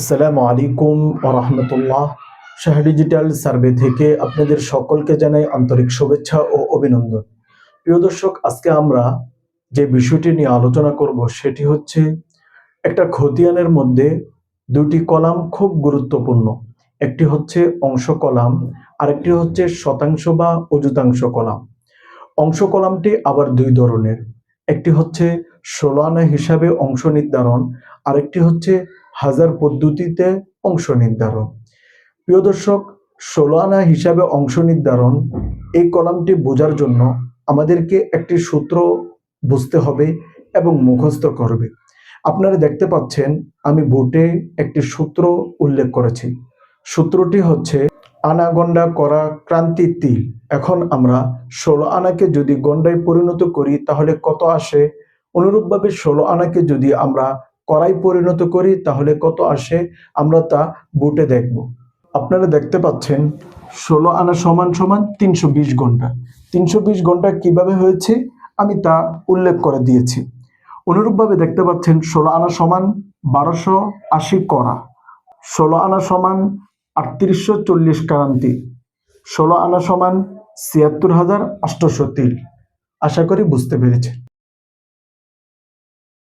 আসসালামু আলাইকুম ওয়া রাহমাতুল্লাহ। শাহ ডিজিটাল সার্ভে থেকে আপনাদের সকলকে জানাই আন্তরিক শুভেচ্ছা ও অভিনন্দন। প্রিয় দর্শক, আজকে আমরা যে বিষয়টি নিয়ে আলোচনা করব সেটি হচ্ছে একটা খতিয়ানের মধ্যে দুটি কলাম খুব গুরুত্বপূর্ণ। একটি হচ্ছে অংশ কলাম, আরেকটি হচ্ছে শতাংশ বা অযুতাংশ কলাম। অংশ কলামটি আবার দুই ধরনের, একটি হচ্ছে 16 আনা হিসাবে অংশ নির্ধারণ, আরেকটি হচ্ছে হাজার পদ্ধতিতে অংশ নির্ধারণ। প্রিয় দর্শক, 16 আনা হিসাবে অংশ নির্ধারণ এই কলামটি বোঝার জন্য আমাদেরকে একটি সূত্র বুঝতে হবে এবং মুখস্থ করবে। আপনারা দেখতে পাচ্ছেন আমি বোর্ডে একটি সূত্র উল্লেখ করেছি। সূত্রটি হচ্ছে আনা গন্ডা করা ক্রান্তি তিল। এখন আমরা 16 আনাকে যদি গন্ডায় পরিণত করি তাহলে কত আসে, অনুরূপভাবে 16 আনাকে যদি আমরা কড়াই পরিণত করি তাহলে কত আসে, আমরা তা বোর্ডে দেখব। আপনারা দেখতে পাচ্ছেন 16 আনা সমান সমান 320 ঘন্টা। 320 ঘন্টা কিভাবে হয়েছে আমি তা উল্লেখ করে দিয়েছি। অনুরূপভাবে দেখতে পাচ্ছেন 16 আনা সমান 1280 কড়া, 16 আনা সমান 3840 ক্রান্তি, 16 আনা সমান 76,800 তিল। আশা করি বুঝতে পেরেছেন।